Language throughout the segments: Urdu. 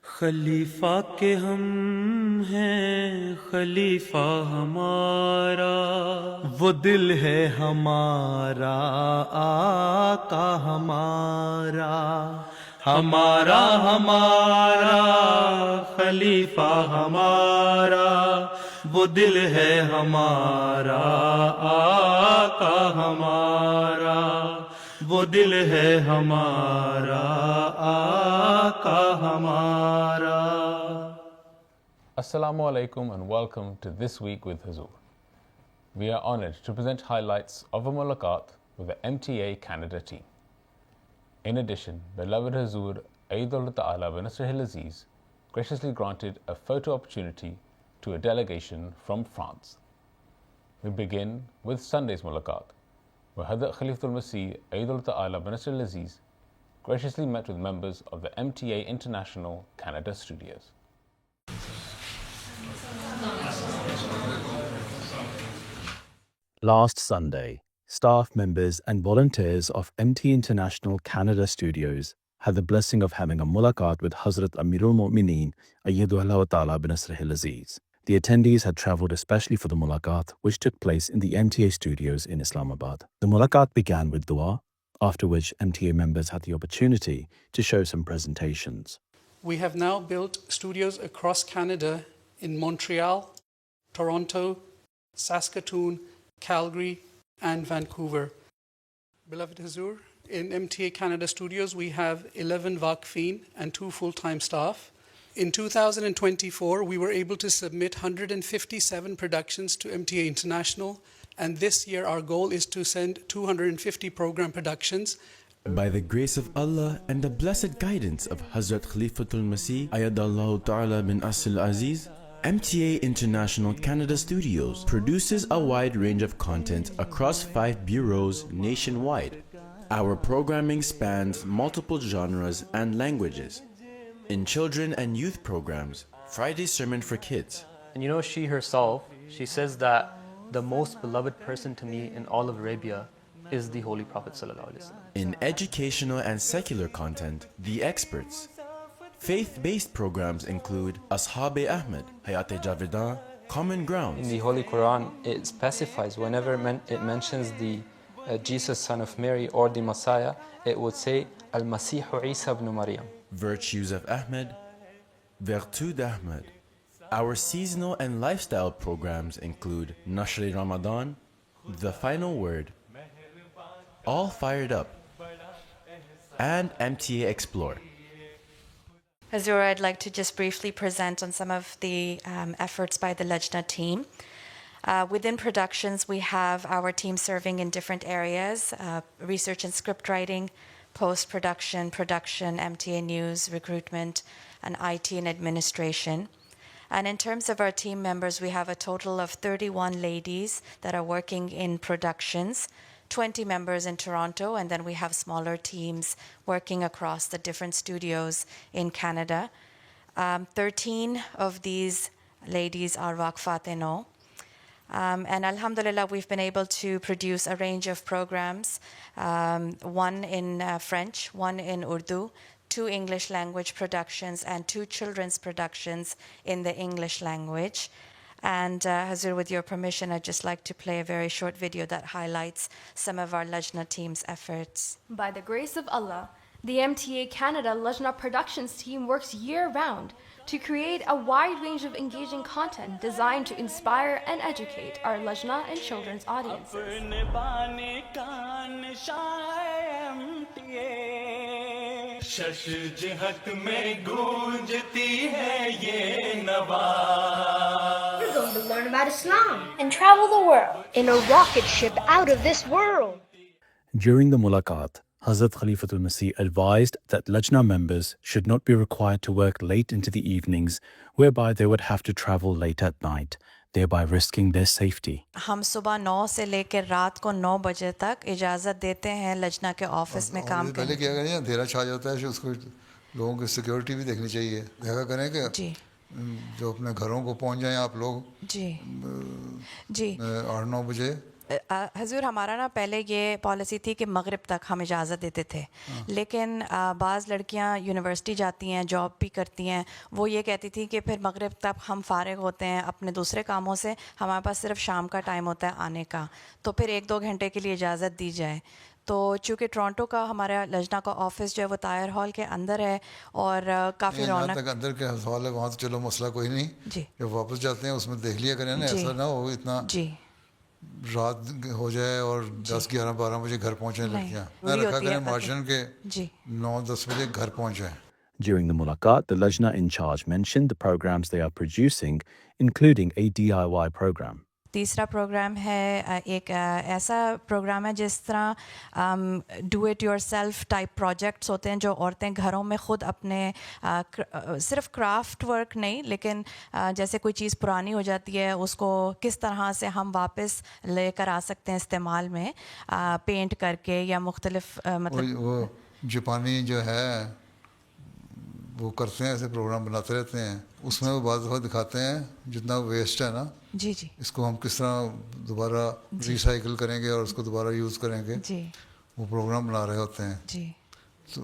خلیفہ کے ہم ہیں خلیفہ ہمارا، وہ دل ہے ہمارا آقا ہمارا، ہمارا ہمارا خلیفہ ہمارا، وہ دل ہے ہمارا آقا ہمارا، وہ دل ہے ہمارا آقا ہمارا۔ Assalamu alaikum and welcome to This Week with Huzoor. We are honoured to present highlights of a mulaqat with the MTA Canada team. In addition, beloved Huzoor Aidullah Ta'ala bin Nasr al-Aziz graciously granted a photo opportunity to a delegation from France. We begin with Sunday's mulaqat, where Hazrat Khalifatul Masih Aidullah Ta'ala bin Nasr al-Aziz graciously met with members of the MTA International Canada studios. Last Sunday, staff members and volunteers of MT International Canada Studios had the blessing of having a mulaqat with Hazrat Amirul Mu'mineen Ayyadullah Ta'ala bin Nasr al-Aziz. The attendees had travelled especially for the mulaqat, which took place in the MTA studios in Islamabad. The mulaqat began with dua, after which MTA members had the opportunity to show some presentations. We have now built studios across Canada in Montreal, Toronto, Saskatoon, Calgary, and Vancouver. Beloved Huzoor, in MTA Canada Studios, we have 11 Waqfeen and 2 full-time staff. In 2024, we were able to submit 157 productions to MTA International, and this year our goal is to send 250 program productions. By the grace of Allah and the blessed guidance of Hazrat Khalifatul Masih Ayyadullah Ta'ala bin Nasr al-Aziz, MTA International Canada Studios produces a wide range of content across 5 bureaus nationwide. Our programming spans multiple genres and languages. In children and youth programs, Friday Sermon for Kids. And you know, she herself, she says that the most beloved person to me in all of Arabia is the Holy Prophet ﷺ. In educational and secular content, The Experts. Faith-based programs include Ashab-e Ahmed, Hayat-e Javedan, Common Grounds. In the Holy Quran, it specifies whenever it mentions the Jesus son of Mary or the Messiah, it would say Al-Masihu Isa ibn Maryam. Virtues of Ahmed, Vertu d'Ahmed. Our seasonal and lifestyle programs include Nashri Ramadan, The Final Word, All Fired Up, and MTA Explore. Huzoor, I'd like to just briefly present on some of the efforts by the Lajna team. Within productions, we have our team serving in different areas, research and script writing, post-production, production, MTA news, recruitment, and IT and administration. And in terms of our team members, we have a total of 31 ladies that are working in productions, 20 members in Toronto, and then we have smaller teams working across the different studios in Canada. 13 of these ladies are Waqfat-e-No. And alhamdulillah, we've been able to produce a range of programs, one in French, one in Urdu, 2 English language productions, and 2 children's productions in the English language. And Huzoor, with your permission, I'd just like to play a very short video that highlights some of our Lajna team's efforts. By the grace of Allah, the MTA Canada Lajna Productions team works year-round to create a wide range of engaging content designed to inspire and educate our Lajna and children's audiences. We're going to learn about Islam and travel the world in a rocket ship out of this world. During the mulaqat, Hazrat Khalifatul Masih advised that Lajna members should not be required to work late into the evenings, whereby they would have to travel late at night, thereby risking their safety. ہم صبح 9 سے لے کے رات کو 9 بجے تک اجازت دیتے ہیں لجنا کے آفس میں کام کرنے پہلے کیا کریں اندھیرا چھا جاتا ہے اس کو لوگوں کی سیکیورٹی بھی دیکھنی چاہیے دیکھا کریں کہ جی جو اپنے گھروں کو پہنچ جائیں آپ لوگ جی جی 8-9 بجے حضور ہمارا نا پہلے یہ پالیسی تھی کہ مغرب تک ہم اجازت دیتے تھے، لیکن بعض لڑکیاں یونیورسٹی جاتی ہیں، جاب بھی کرتی ہیں، وہ یہ کہتی تھی کہ پھر مغرب تک ہم فارغ ہوتے ہیں اپنے دوسرے کاموں سے، ہمارے پاس صرف شام کا ٹائم ہوتا ہے آنے کا، تو پھر 1-2 گھنٹے کے لیے اجازت دی جائے. تو چونکہ ٹورانٹو کا ہمارا لجنہ کا آفس جو ہے وہ طاہر ہال کے اندر ہے اور کافی جہاں رونق. تک اندر کے سوال ہے وہاں تو چلو مسئلہ کوئی نہیں، جی جب واپس جاتے ہیں اس میں دیکھ لیا کریں نا، جی ایسا نہ ہو اتنا جی رات ہو جائے اور 10-11-12 بجے گھر پہنچیں لڑکیاں. نہ رکھا کریں مارجن کے 9-10 بجے گھر پہنچ جائیں. During the mulaqat, the Lajna in charge mentioned the programs they are producing, including a DIY program. تیسرا پروگرام ہے ایک ایسا پروگرام ہے جس طرح do it your self type projects ہوتے ہیں جو عورتیں گھروں میں خود اپنے صرف کرافٹ ورک نہیں لیکن جیسے کوئی چیز پرانی ہو جاتی ہے اس کو کس طرح سے ہم واپس لے کر آ سکتے ہیں استعمال میں پینٹ کر کے یا مختلف مطلب وہ جاپانی جو ہے وہ کرتے ہیں ایسے پروگرام بناتے رہتے ہیں، اس میں وہ بعض دفعہ دکھاتے ہیں جتنا ویسٹ ہے نا جی جی اس کو ہم کس طرح دوبارہ ریسائیکل کریں گے اور اس کو دوبارہ یوز کریں گے، جی وہ پروگرام بنا رہے ہوتے ہیں. جی تو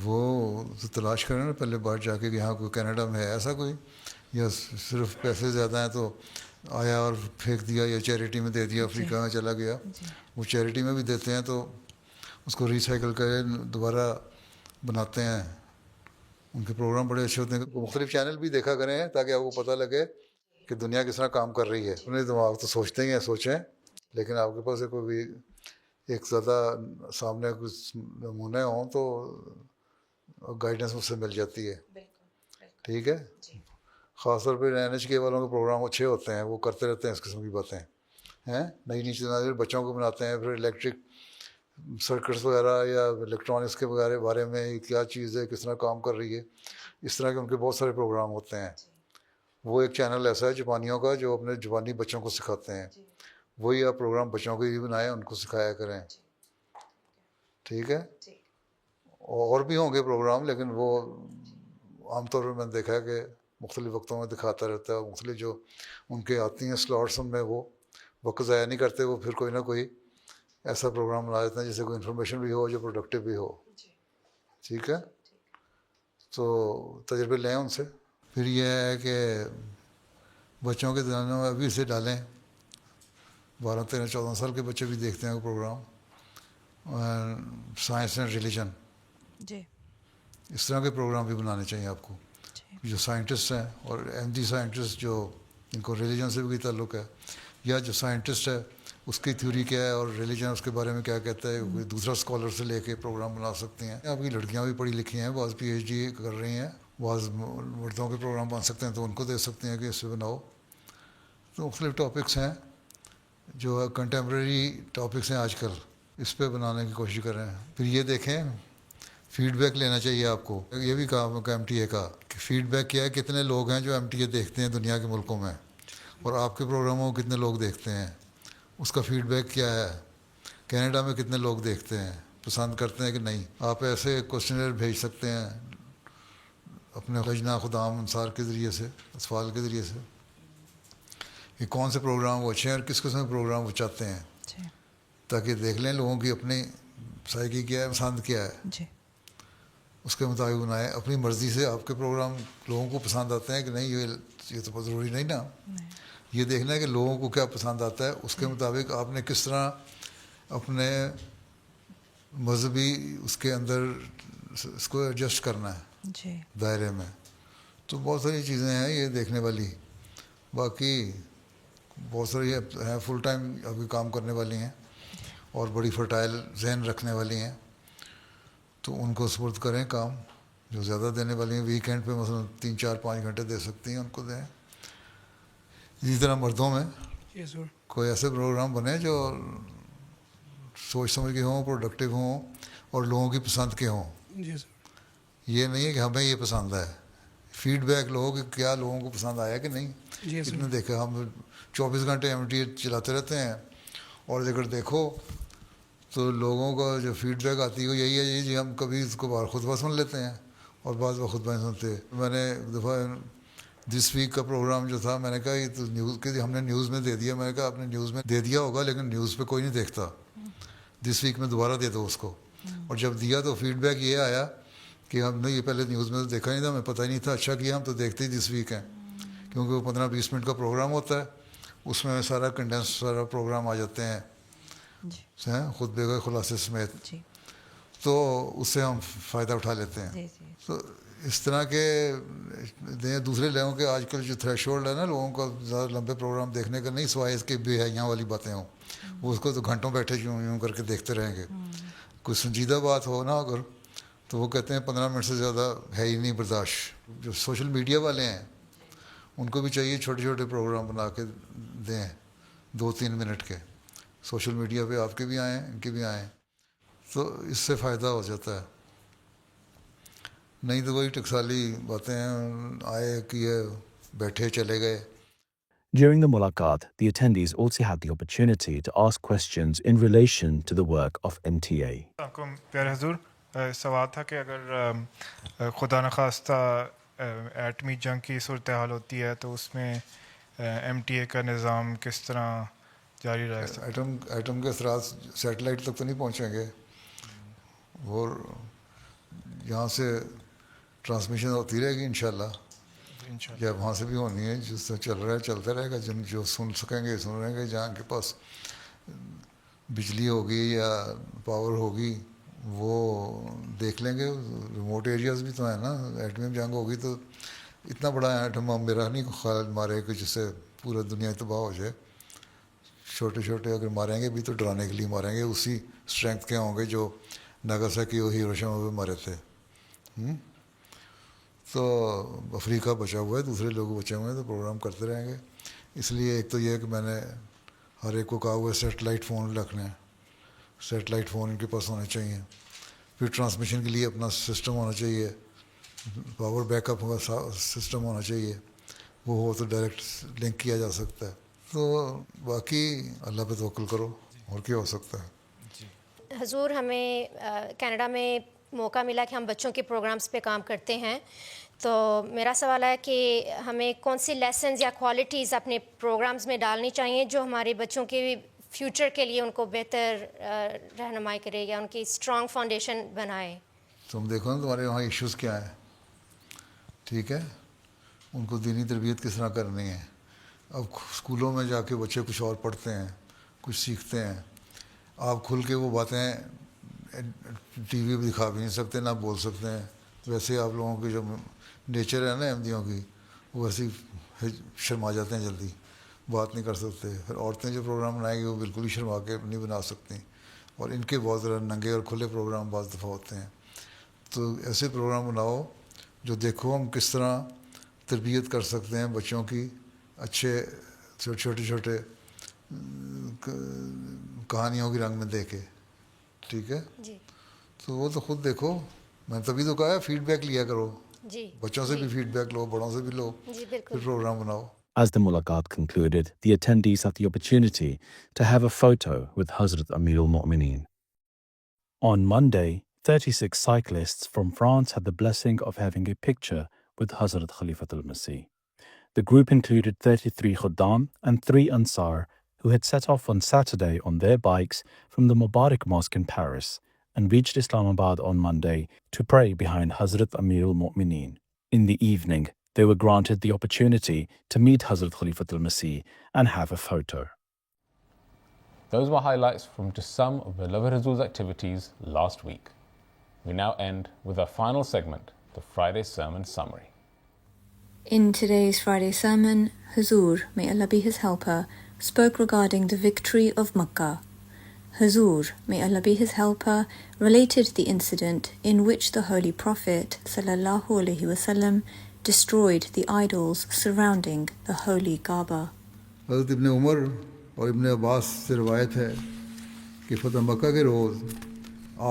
وہ تو تلاش کریں نا پہلے باہر جا کے کہ یہاں کوئی کینیڈا میں ہے ایسا کوئی، یا صرف پیسے زیادہ ہیں تو آیا اور پھینک دیا یا چیریٹی میں دے دیا، افریقہ میں چلا گیا. وہ چیریٹی میں بھی دیتے ہیں تو اس کو ریسائیکل کرے دوبارہ بناتے ہیں. ان کے پروگرام بڑے اچھے ہوتے ہیں. مختلف چینل بھی دیکھا کریں تاکہ آپ کو پتہ لگے کہ دنیا کس طرح کام کر رہی ہے. انہیں دماغ تو سوچتے ہی ہیں سوچیں، لیکن آپ کے پاس کوئی بھی ایک زیادہ سامنے کچھ نمونے ہوں تو گائیڈنس مجھ سے مل جاتی ہے. ٹھیک ہے، خاص طور پہ NHK والوں کے پروگرام اچھے ہوتے ہیں، وہ کرتے رہتے ہیں اس قسم کی باتیں ہیں. نئی نئی چیزیں بچوں کو بناتے ہیں، پھر الیکٹرک سرکٹس وغیرہ یا الیکٹرانکس کے بارے میں کیا چیز ہے، کس طرح کام کر رہی ہے، اس طرح کے ان کے بہت سارے پروگرام ہوتے ہیں. وہ ایک چینل ایسا ہے جاپانیوں کا جو اپنے جاپانی بچوں کو سکھاتے ہیں. وہی آپ پروگرام بچوں کے لیے بنائیں، ان کو سکھایا کریں. ٹھیک ہے، اور بھی ہوں گے پروگرام لیکن وہ عام طور پہ میں نے دیکھا ہے کہ مختلف وقتوں میں دکھاتا رہتا ہے. مختلف جو ان کے آتی ہیں سلاٹس ان میں وہ وقت ضائع نہیں کرتے، وہ پھر کوئی نہ کوئی ایسا پروگرام بنا دیتے ہیں جس سے کوئی انفارمیشن بھی ہو جو پروڈکٹیو بھی ہو. ٹھیک ہے، تو تجربے لیں ان سے. پھر یہ ہے کہ بچوں کے ذہنوں میں ابھی سے ڈالیں، 12-13-14 سال کے بچے بھی دیکھتے ہیں وہ پروگرام، سائنس اینڈ ریلیجن، جی اس طرح کے پروگرام بھی بنانے چاہیے آپ کو. جو سائنٹسٹ ہیں اور احمدی سائنٹسٹ جو ان کو ریلیجن سے بھی تعلق ہے، یا جو سائنٹسٹ ہے اس کی تھیوری کیا ہے اور ریلیجن اس کے بارے میں کیا کہتا ہے، کوئی دوسرا اسکالر سے لے کے پروگرام بنا سکتے ہیں. آپ کی لڑکیاں بھی پڑھی لکھی ہیں، بعض PhD کر رہی ہیں، بعض مردوں کے پروگرام بن سکتے ہیں تو ان کو دے سکتے ہیں کہ اس سے بناؤ. تو مختلف ٹاپکس ہیں جو کنٹمپریری ٹاپکس ہیں آج کل، اس پہ بنانے کی کوشش کر رہے ہیں. پھر یہ دیکھیں فیڈ بیک لینا چاہیے آپ کو. یہ بھی کام ہے MTA کا کہ فیڈ بیک کیا ہے، کتنے لوگ ہیں جو MTA دیکھتے ہیں دنیا کے ملکوں میں، اور آپ کے پروگراموں کو کتنے لوگ دیکھتے ہیں، اس کا فیڈ بیک کیا ہے. کینیڈا میں کتنے لوگ دیکھتے ہیں، پسند کرتے ہیں کہ نہیں. آپ ایسے کوشچنر بھیج سکتے ہیں اپنے لجنہ خدام انصار کے ذریعے سے، اطفال کے ذریعے سے، کہ کون سے پروگرام وہ اچھے ہیں اور کس قسم کے پروگرام وہ چاہتے ہیں، تاکہ دیکھ لیں لوگوں کی اپنی سائیکی کیا ہے، پسند کیا ہے، اس کے مطابق بنائیں. اپنی مرضی سے آپ کے پروگرام لوگوں کو پسند آتے ہیں کہ نہیں، یہ تو ضروری نہیں نا. یہ دیکھنا ہے کہ لوگوں کو کیا پسند آتا ہے، اس کے مطابق آپ نے کس طرح اپنے مذہبی اس کے اندر اس کو ایڈجسٹ کرنا ہے دائرے میں. تو بہت ساری چیزیں ہیں یہ دیکھنے والی. باقی بہت ساری ہیں فل ٹائم ابھی کام کرنے والی ہیں اور بڑی فرٹائل ذہن رکھنے والی ہیں، تو ان کو سپرد کریں کام. جو زیادہ دینے والی ہیں ویکینڈ پہ مثلا 3-4-5 گھنٹے دے سکتی ہیں، ان کو دیں. اسی طرح مردوں میں کوئی ایسے پروگرام بنے جو سوچ سمجھ کے ہوں، پروڈکٹیو ہوں اور لوگوں کی پسند کے ہوں. یہ نہیں ہے کہ ہمیں یہ پسند ہے. فیڈ بیک لو کہ کیا لوگوں کو پسند آیا کہ نہیں. کتنے دیکھا، ہم 24 گھنٹے MTA چلاتے رہتے ہیں اور اگر دیکھو تو لوگوں کا جو فیڈ بیک آتی ہے یہی ہے جی ہم کبھی اس کو خطبہ سن لیتے ہیں اور بعض وہ خطبہ نہیں سنتے. میں نے ایک دفعہ دس ویک کا پروگرام جو تھا میں نے کہا یہ تو نیوز کے ہم نے نیوز میں دے دیا. میں نے کہا آپ نے نیوز میں دے دیا ہوگا لیکن نیوز پہ کوئی نہیں دیکھتا, دس ویک میں دوبارہ دے دو اس کو. اور جب دیا تو فیڈ بیک یہ آیا کہ ہم نے یہ پہلے نیوز میں تو دیکھا نہیں تھا, ہمیں پتہ ہی نہیں تھا. اچھا کیا ہم تو دیکھتے ہی دس ویک ہیں, کیونکہ وہ 15-20 منٹ کا پروگرام ہوتا ہے, اس میں سارا کنڈینس سارا پروگرام آ جاتے ہیں خطبے کے خلاصے سمیت, تو اس سے ہم فائدہ اٹھا لیتے ہیں. تو اس طرح کے دوسرے لوگوں کے آج کل جو تھریش ہولڈ ہے نا لوگوں کا زیادہ لمبے پروگرام دیکھنے کا نہیں, سوائے اس کے بے حیاں والی باتیں ہوں, وہ اس کو تو گھنٹوں بیٹھے یوں کر کے دیکھتے رہیں گے. کوئی سنجیدہ بات ہو نا اگر تو وہ کہتے ہیں 15 منٹ سے زیادہ ہے ہی نہیں برداشت. جو سوشل میڈیا والے ہیں ان کو بھی چاہیے چھوٹے چھوٹے پروگرام بنا کے دیں 2-3 منٹ کے, سوشل میڈیا پہ آپ کے بھی آئیں ان کے بھی آئیں, تو اس سے فائدہ ہو جاتا ہے. نہیں تو وہی ٹکسالی باتیں ہیں, آئے کیے بیٹھے چلے گئے. During the mulaqat, the attendees also had the opportunity to ask questions in relation to the work of MTA. پیارے حضور, سوال تھا کہ اگر خدا نخواستہ ایٹمی جنگ کی صورتحال ہوتی ہے تو اس میں MTA کا نظام کس طرح جاری رہ سکتا ہے؟ ایٹم کے اثرات سیٹلائٹ تک تو نہیں پہنچیں گے, وہ یہاں سے ٹرانسمیشن ہوتی رہے گی انشاءاللہ, یا وہاں سے بھی ہونی ہے, جس سے چل رہا ہے چلتا رہے گا. جو سن سکیں گے سن رہیں گے, جہاں کے پاس بجلی ہوگی یا پاور ہوگی وہ دیکھ لیں گے. ریموٹ ایریاز بھی تو ہیں نا, ایٹمی جنگ ہوگی تو اتنا بڑا ایٹم میرا نہیں خیال مارے کہ جس سے پورا دنیا تباہ ہو جائے. چھوٹے چھوٹے اگر ماریں گے بھی تو ڈرانے کے لیے ماریں گے, اسی اسٹرینتھ کے ہوں گے جو ناگاساکی اور ہیروشیما پہ مارے تھے. تو افریقہ بچا ہوا ہے, دوسرے لوگ بچے ہوئے ہیں, تو پروگرام کرتے رہیں گے. اس لیے ایک تو یہ کہ میں نے ہر ایک کو کہا ہوا ہے سیٹلائٹ فون رکھنا ہے, سیٹلائٹ فون ان کے پاس ہونے چاہیے. پھر ٹرانسمیشن کے لیے اپنا سسٹم ہونا چاہیے, پاور بیک اپ کا سسٹم ہونا چاہیے, وہ ہو تو ڈائریکٹ لنک کیا جا سکتا ہے. تو باقی اللہ پہ توکل کرو, اور کیا ہو سکتا ہے. حضور, ہمیں کینیڈا میں موقع ملا کہ ہم بچوں کے پروگرامز پہ کام کرتے ہیں, تو میرا سوال ہے کہ ہمیں کون سی لیسنز یا کوالٹیز اپنے پروگرامز میں ڈالنی چاہیے جو ہمارے بچوں کے فیوچر کے لیے ان کو بہتر رہنمائی کرے یا ان کی اسٹرانگ فاؤنڈیشن بنائے. تم دیکھو نا تمہارے وہاں ایشوز کیا ہیں, ٹھیک ہے, ان کو دینی تربیت کس طرح کرنی ہے. اب اسکولوں میں جا کے بچے کچھ اور پڑھتے ہیں, کچھ سیکھتے ہیں. آپ کھل کے وہ باتیں ٹی وی پہ دکھا بھی نہیں سکتے, نہ بول سکتے ہیں. ویسے آپ لوگوں کی جو نیچر ہے نا احمدیوں کی, وہ ویسے شرما جاتے ہیں, جلدی بات نہیں کر سکتے. پھر عورتیں جو پروگرام بنائیں گی وہ بالکل ہی شرما کے نہیں بنا سکتی, اور ان کے بہت زیادہ ننگے اور کھلے پروگرام بعض دفعہ ہوتے ہیں. تو ایسے پروگرام بناؤ جو دیکھو ہم کس طرح تربیت کر سکتے ہیں بچوں کی, اچھے چھوٹے چھوٹے کہانیوں کی رنگ میں دے کے, ٹھیک ہے. جی, تو وہ تو خود دیکھو, میں تبھی تو کہا ہے فیڈ بیک لیا کرو, جی, بچوں سے بھی فیڈ بیک لو, بڑوں سے بھی لو, جی پھر بالکل. پروگرام بناؤ. As the mulaqat concluded, the attendees had the opportunity to have a photo with Hazrat Amir al-Mu'mineen. On Monday, 36 cyclists from France had the blessing of having a picture with Hazrat Khalifat al-Masih. The group included 33 Khuddam and 3 Ansar who had set off on Saturday on their bikes from the Mubarak Mosque in Paris and reached Islamabad on Monday to pray behind Hazrat Amir al-Mu'mineen. In the evening, they were granted the opportunity to meet Hazrat Khalifat al-Masih and have a photo. Those were highlights from just some of Beloved Hazur's activities last week. We now end with our final segment, the Friday Sermon Summary. In today's Friday sermon, Hazur, may Allah be his helper, spoke regarding the victory of Makkah. Hazur, may Allah be his helper, related the incident in which the Holy Prophet ﷺ destroyed the idols surrounding the Holy Kaaba. حضرت ابن عمر اور ابن عباس سے روایت ہے کہ فتح مکہ کے روز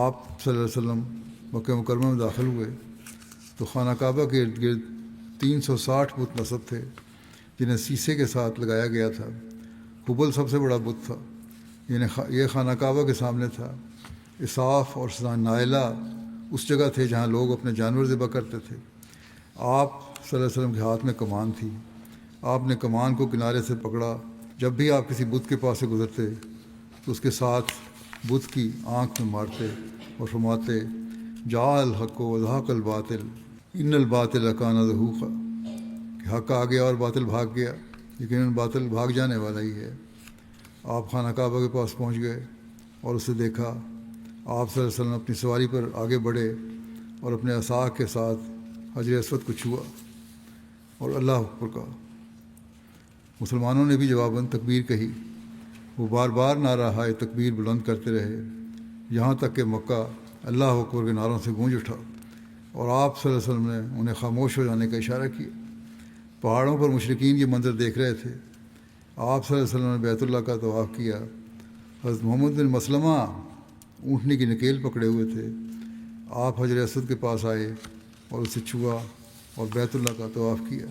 آپ صلی اللہ علیہ وسلم مکہ مکرمہ میں داخل ہوئے تو خانہ کعبہ کے ارد گرد 360 بت نصب تھے جنہیں سیسے کے ساتھ لگایا گیا تھا. حبل سب سے بڑا بت تھا, یہ خانہ کعبہ کے سامنے تھا. اساف اور نائلہ اس جگہ تھے جہاں لوگ اپنے جانور ذبح کرتے تھے. آپ صلی اللہ علیہ وسلم کے ہاتھ میں کمان تھی. آپ نے کمان کو کنارے سے پکڑا. جب بھی آپ کسی بت کے پاس سے گزرتے تو اس کے ساتھ بت کی آنکھ میں مارتے اور فرماتے جاء الحق وزهق الباطل ان الباطل کان زہوقا، کہ حق آ گیا اور باطل بھاگ گیا، لیکن باطل بھاگ جانے والا ہی ہے. آپ خانہ کعبہ کے پاس پہنچ گئے اور اسے دیکھا. آپ صلی اللہ علیہ وسلم اپنی سواری پر آگے بڑھے اور اپنے عصا کے ساتھ حجر اسود کو چھوا اور اللہ اکبر کہا. مسلمانوں نے بھی جواباً تکبیر کہی. وہ بار بار نعرہ تکبیر بلند کرتے رہے یہاں تک کہ مکہ اللہ اکبر کے نعروں سے گونج اٹھا اور آپ صلی اللہ علیہ وسلم نے انہیں خاموش ہو جانے کا اشارہ کیا. پہاڑوں پر مشرکین یہ منظر دیکھ رہے تھے. آپ صلی اللہ علیہ وسلم نے بیت اللہ کا طواف کیا. حضرت محمد بن مسلمہ اونٹنی کی نکیل پکڑے ہوئے تھے. آپ حجر اسود کے پاس آئے اور اسے چھوا اور بیت اللہ کا طواف کیا.